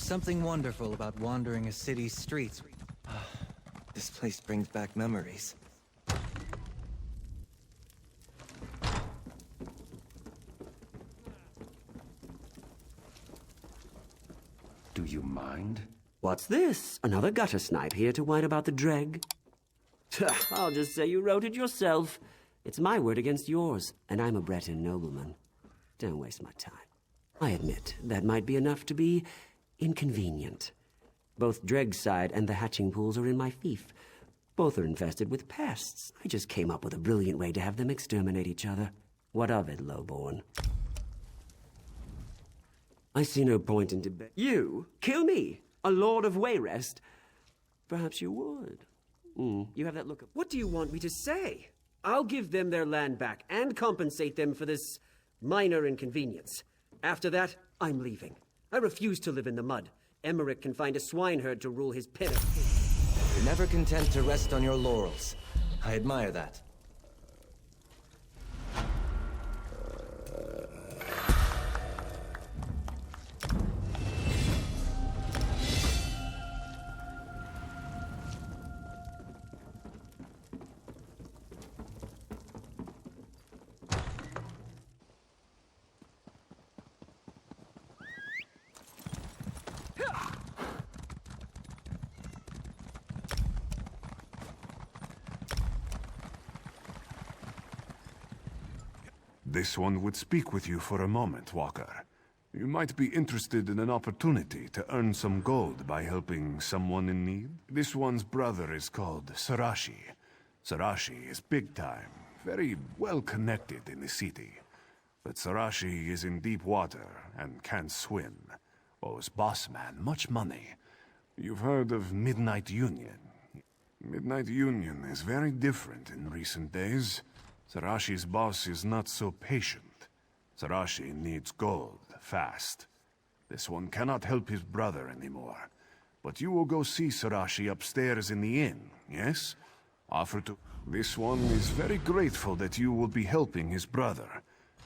something wonderful about wandering a city's streets. This place brings back memories. Do you mind? What's this? Another gutter snipe here to whine about the dreg? I'll just say you wrote it yourself. It's my word against yours, and I'm a Breton nobleman. Don't waste my time. I admit, that might be enough to be inconvenient. Both Dreg's side and the hatching pools are in my fief. Both are infested with pests. I just came up with a brilliant way to have them exterminate each other. What of it, lowborn? I see no point in debate. You? Kill me? A lord of Wayrest? Perhaps you would. You have that look of... What do you want me to say? I'll give them their land back and compensate them for this minor inconvenience. After that, I'm leaving. I refuse to live in the mud. Emmerich can find a swineherd to rule his pit. You're never content to rest on your laurels. I admire that. This one would speak with you for a moment, Walker. You might be interested in an opportunity to earn some gold by helping someone in need. This one's brother is called Sarashi. Sarashi is big time, very well connected in the city. But Sarashi is in deep water and can't swim. Owes boss man much money. You've heard of Midnight Union. Midnight Union is very different in recent days. Sarashi's boss is not so patient. Sarashi needs gold, fast. This one cannot help his brother anymore. But you will go see Sarashi upstairs in the inn, yes? Offer to... This one is very grateful that you will be helping his brother.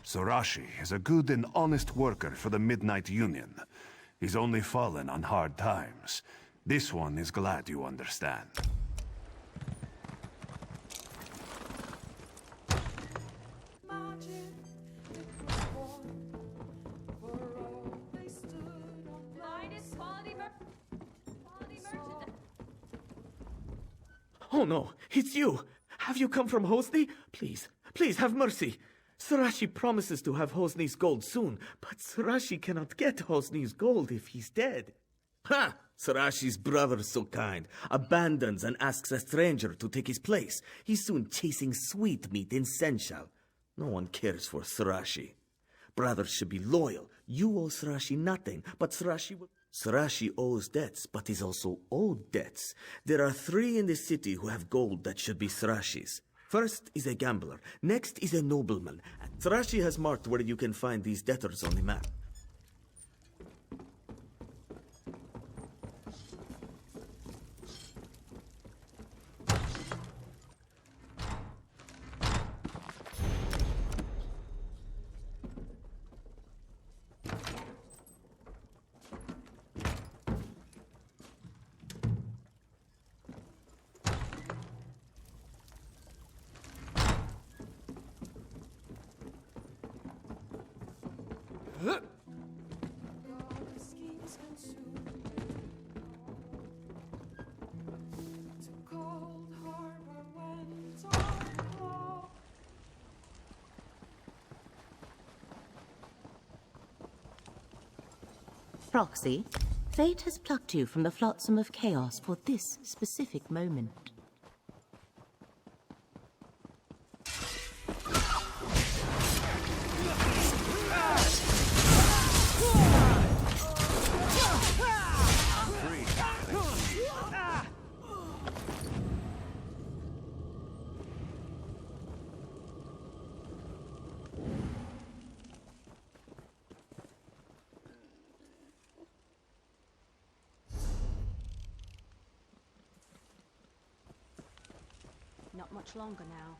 Sarashi is a good and honest worker for the Midnight Union. He's only fallen on hard times. This one is glad you understand. Oh no, it's you! Have you come from Hosni? Please, please have mercy. Sarashi promises to have Hosni's gold soon, but Sarashi cannot get Hosni's gold if he's dead. Ha! Sarashi's brother so kind, abandons and asks a stranger to take his place. He's soon chasing sweetmeat in Senshal. No one cares for Sarashi. Brothers should be loyal. You owe Sarashi nothing, but Sarashi will... Sarashi owes debts, but he's also owed debts. There are 3 in the city who have gold that should be Sarashi's. First is a gambler, next is a nobleman. Sarashi has marked where you can find these debtors on the map. Proxy, fate has plucked you from the flotsam of chaos for this specific moment. Not much longer now.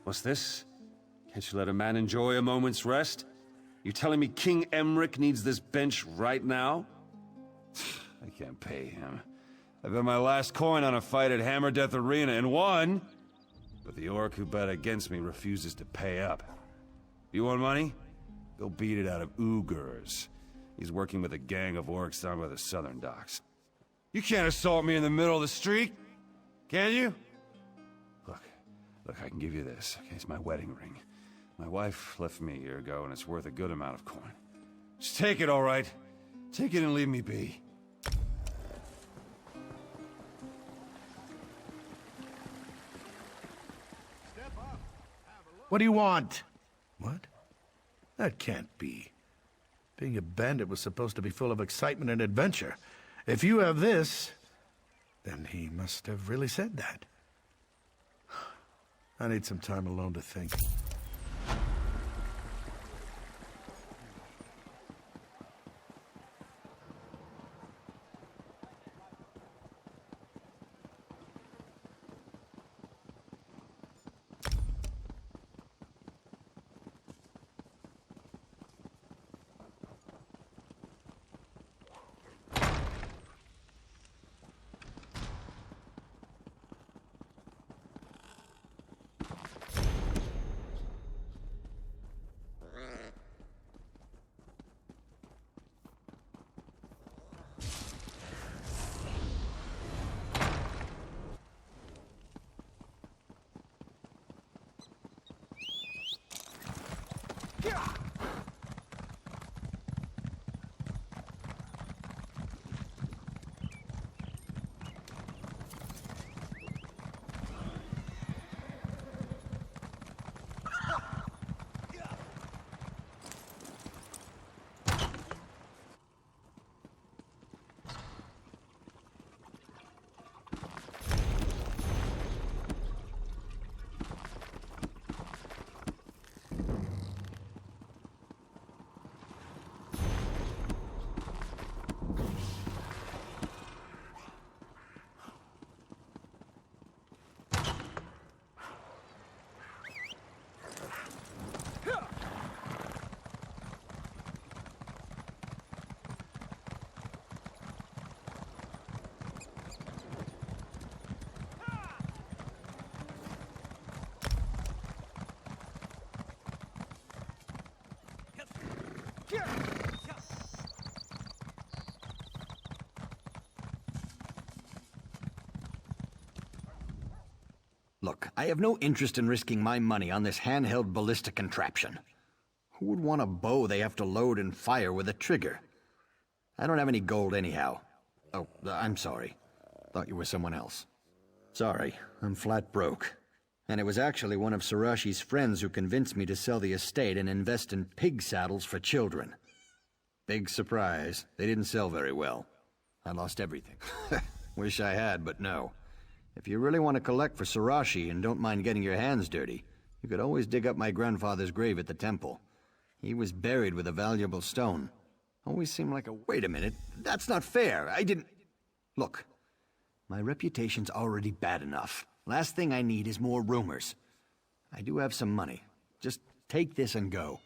What's this? Can't you let a man enjoy a moment's rest? You telling me King Emmerich needs this bench right now? I can't pay him. I bet my last coin on a fight at Hammer Death Arena and won! But the orc who bet against me refuses to pay up. You want money? Go beat it out of Ugurs. He's working with a gang of orcs down by the southern docks. You can't assault me in the middle of the street, can you? Look, I can give you this. Okay, it's my wedding ring. My wife left me a year ago, and it's worth a good amount of coin. Just take it, all right? Take it and leave me be. What do you want? What? That can't be. Being a bandit was supposed to be full of excitement and adventure. If you have this, then he must have really said that. I need some time alone to think. Look, I have no interest in risking my money on this handheld ballistic contraption. Who would want a bow they have to load and fire with a trigger? I don't have any gold anyhow. Oh, I'm sorry. Thought you were someone else. Sorry, I'm flat broke. And it was actually one of Sarashi's friends who convinced me to sell the estate and invest in pig saddles for children. Big surprise, they didn't sell very well. I lost everything. Wish I had, but no. If you really want to collect for Sarashi and don't mind getting your hands dirty, you could always dig up my grandfather's grave at the temple. He was buried with a valuable stone. Always seemed like a... Wait a minute, that's not fair. I didn't... Look, my reputation's already bad enough. Last thing I need is more rumors. I do have some money. Just take this and go.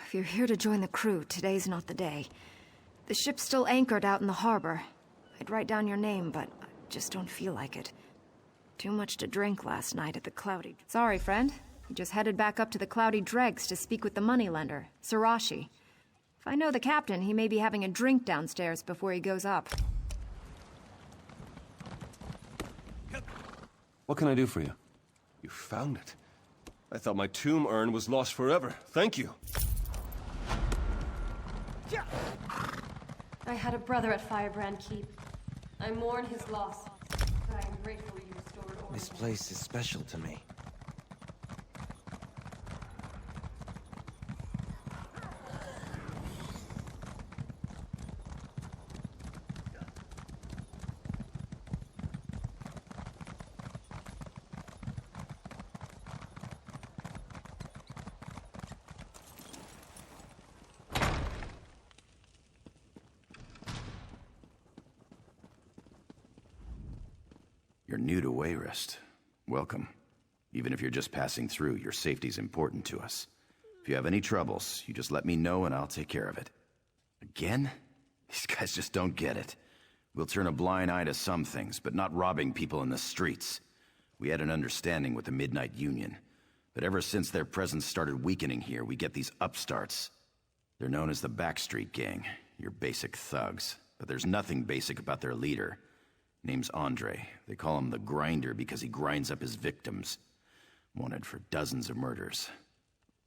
If you're here to join the crew, today's not the day. The ship's still anchored out in the harbor. I'd write down your name, but I just don't feel like it. Too much to drink last night at the Cloudy... Sorry, friend. You just headed back up to the Cloudy Dregs to speak with the moneylender, Sarashi. If I know the captain, he may be having a drink downstairs before he goes up. What can I do for you? You found it. I thought my tomb urn was lost forever. Thank you. I had a brother at Firebrand Keep. I mourn his loss, but I am grateful you restored order. This place is special to me. You're new to Wayrest. Welcome. Even if you're just passing through, your safety's important to us. If you have any troubles, you just let me know and I'll take care of it. Again? These guys just don't get it. We'll turn a blind eye to some things, but not robbing people in the streets. We had an understanding with the Midnight Union, but ever since their presence started weakening here, we get these upstarts. They're known as the Backstreet Gang, your basic thugs, but there's nothing basic about their leader. Name's Andre. They call him the Grinder because he grinds up his victims. Wanted for dozens of murders.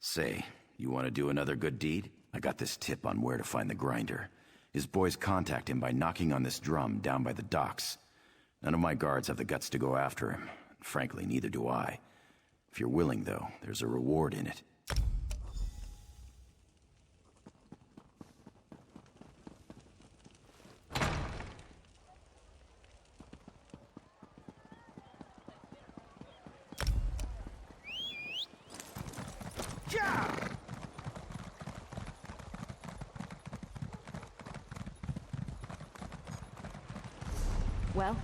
Say, you want to do another good deed? I got this tip on where to find the Grinder. His boys contact him by knocking on this drum down by the docks. None of my guards have the guts to go after him. Frankly, neither do I. If you're willing, though, there's a reward in it. Well?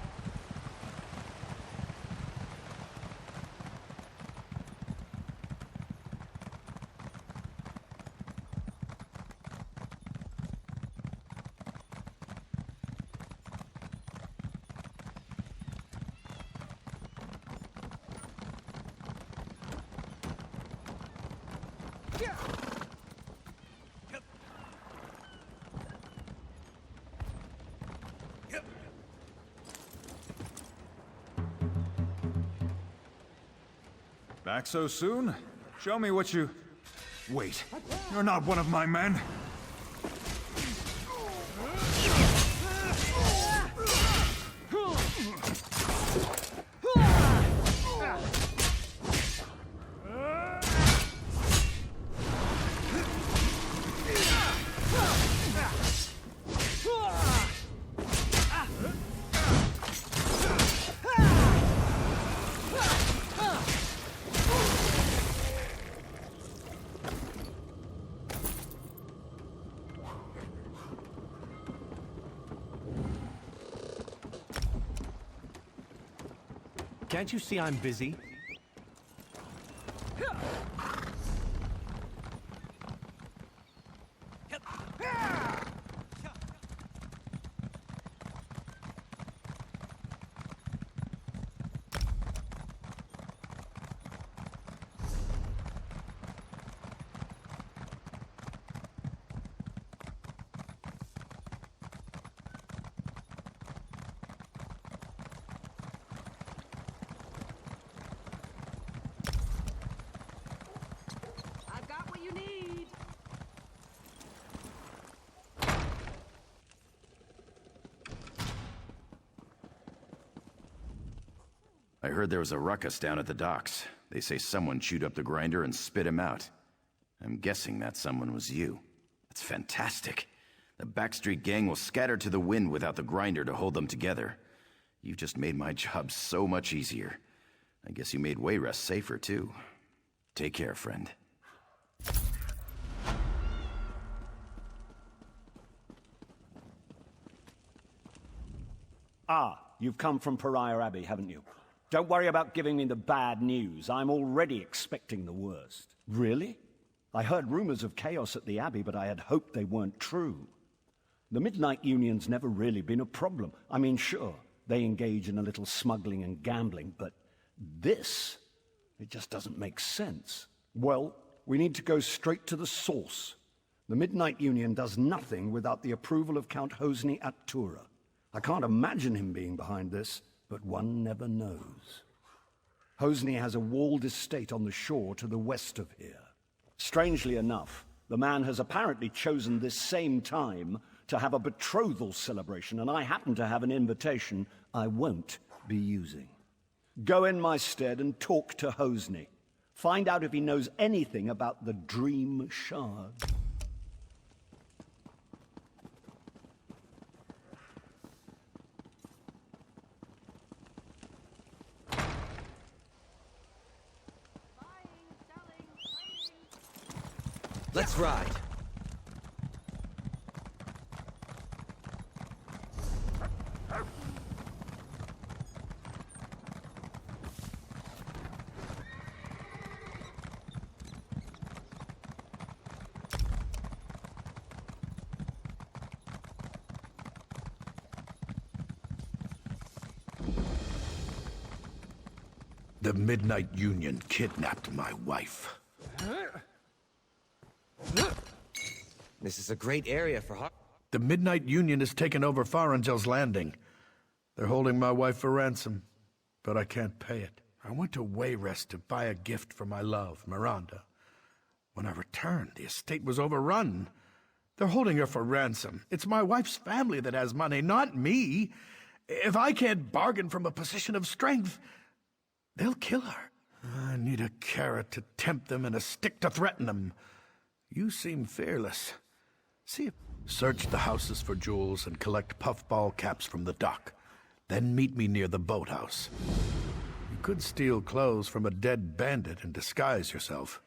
Back so soon? Show me what you... Wait, you're not one of my men. Can't you see I'm busy? I heard there was a ruckus down at the docks. They say someone chewed up the Grinder and spit him out. I'm guessing that someone was you. That's fantastic. The Backstreet Gang will scatter to the wind without the Grinder to hold them together. You've just made my job so much easier. I guess you made Wayrest safer, too. Take care, friend. Ah, you've come from Pariah Abbey, haven't you? Don't worry about giving me the bad news. I'm already expecting the worst. Really? I heard rumors of chaos at the Abbey, but I had hoped they weren't true. The Midnight Union's never really been a problem. I mean, sure, they engage in a little smuggling and gambling, but this, it just doesn't make sense. Well, we need to go straight to the source. The Midnight Union does nothing without the approval of Count Hosni at Tura. I can't imagine him being behind this, but one never knows. Hosni has a walled estate on the shore to the west of here. Strangely enough, The man has apparently chosen this same time to have a betrothal celebration, and I happen to have an invitation I won't be using. Go in my stead and talk to Hosni. Find out if he knows anything about the Dream Shard. Let's ride. The Midnight Union kidnapped my wife. This is a great area for The Midnight Union has taken over Farangel's Landing. They're holding my wife for ransom, but I can't pay it. I went to Wayrest to buy a gift for my love, Miranda. When I returned, the estate was overrun. They're holding her for ransom. It's my wife's family that has money, not me. If I can't bargain from a position of strength, they'll kill her. I need a carrot to tempt them and a stick to threaten them. You seem fearless. Search the houses for jewels and collect puffball caps from the dock. Then meet me near the boathouse. You could steal clothes from a dead bandit and disguise yourself.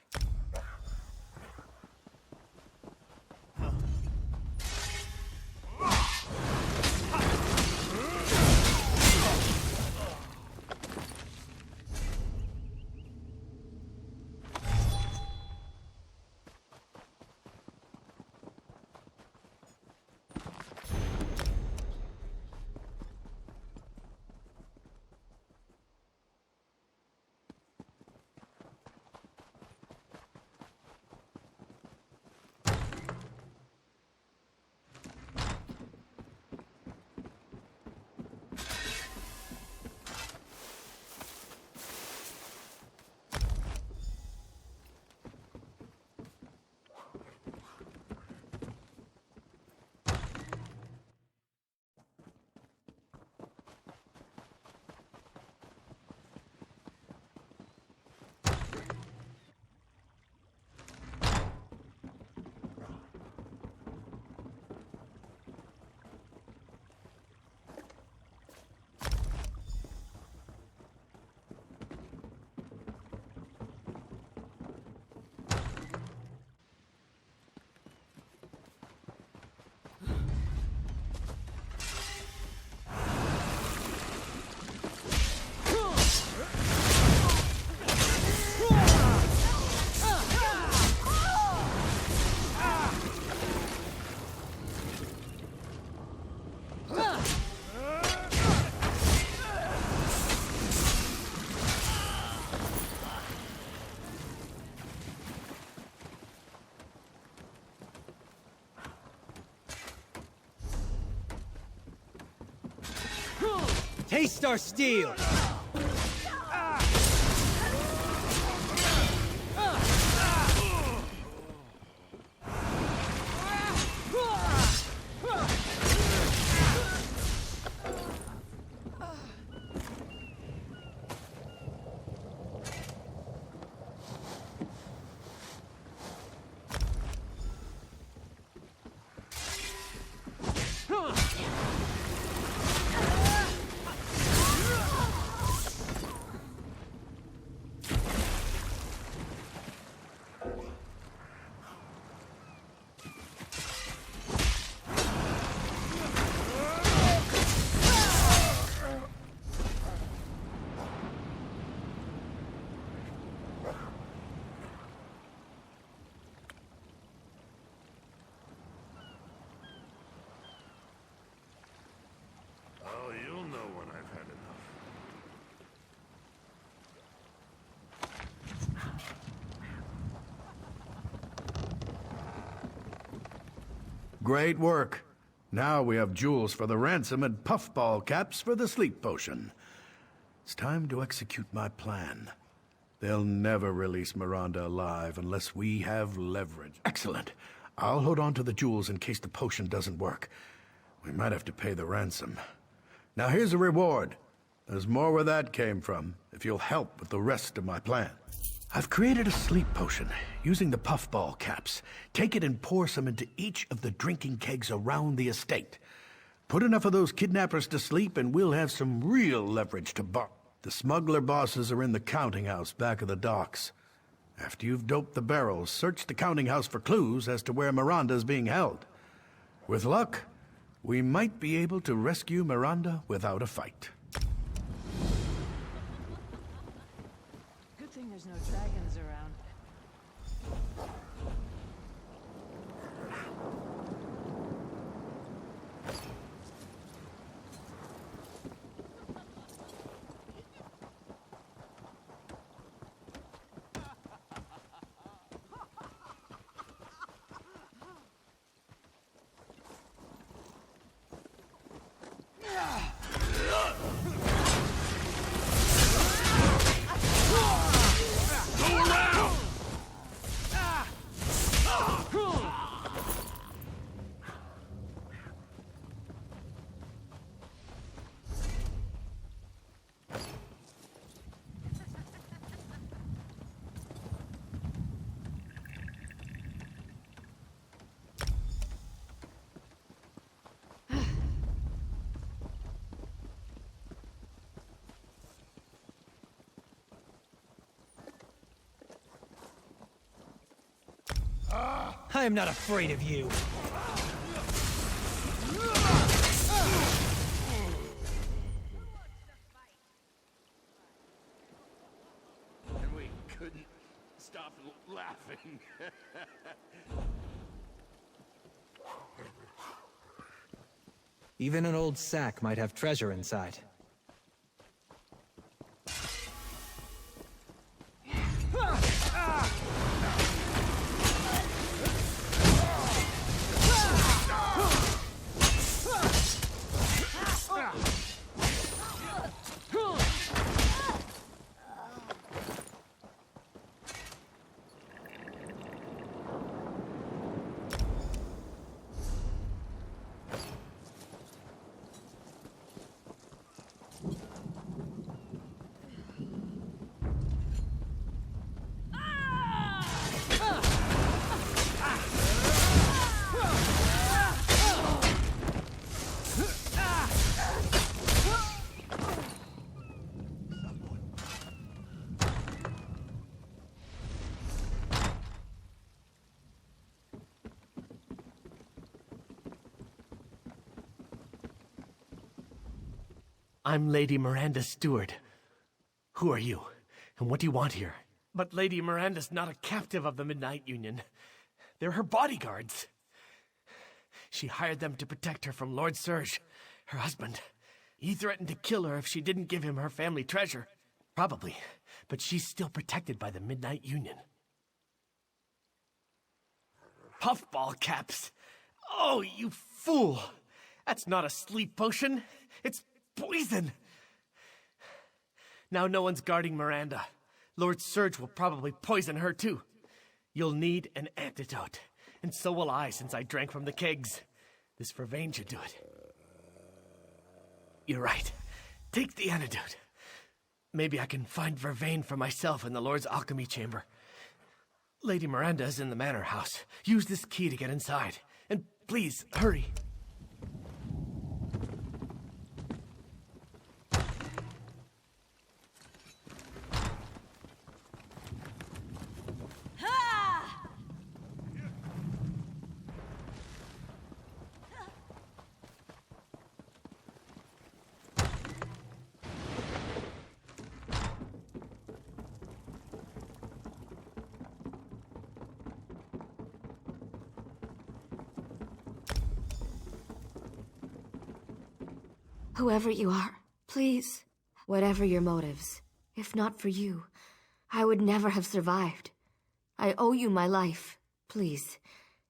Taste our steel! Great work. Now we have jewels for the ransom and puffball caps for the sleep potion. It's time to execute my plan. They'll never release Miranda alive unless we have leverage. Excellent. I'll hold on to the jewels in case the potion doesn't work. We might have to pay the ransom. Now here's a reward. There's more where that came from, if you'll help with the rest of my plan. I've created a sleep potion, using the puffball caps. Take it and pour some into each of the drinking kegs around the estate. Put enough of those kidnappers to sleep and we'll have some real leverage to bar. The smuggler bosses are in the counting house back of the docks. After you've doped the barrels, search the counting house for clues as to where Miranda's being held. With luck, we might be able to rescue Miranda without a fight. Good thing there's no dragons around. I am not afraid of you. And we couldn't stop laughing. Even an old sack might have treasure inside. I'm Lady Miranda Stewart. Who are you, and what do you want here? But Lady Miranda's not a captive of the Midnight Union. They're her bodyguards. She hired them to protect her from Lord Serge, her husband. He threatened to kill her if she didn't give him her family treasure. Probably, but she's still protected by the Midnight Union. Puffball caps! Oh, you fool! That's not a sleep potion. It's poison! Now no one's guarding Miranda. Lord Serge will probably poison her too. You'll need an antidote. And so will I, since I drank from the kegs. This vervain should do it. You're right. Take the antidote. Maybe I can find vervain for myself in the Lord's alchemy chamber. Lady Miranda is in the manor house. Use this key to get inside. And please, hurry. Whoever you are, please, whatever your motives, if not for you, I would never have survived. I owe you my life. Please,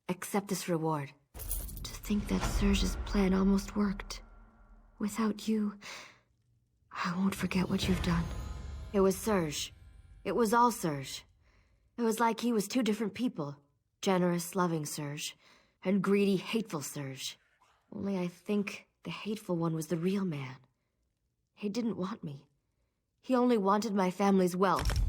accept this reward. To think that Serge's plan almost worked. Without you, I won't forget what you've done. It was Serge. It was all Serge. It was like he was two different people. Generous, loving Serge, and greedy, hateful Serge. Only I think the hateful one was the real man. He didn't want me. He only wanted my family's wealth.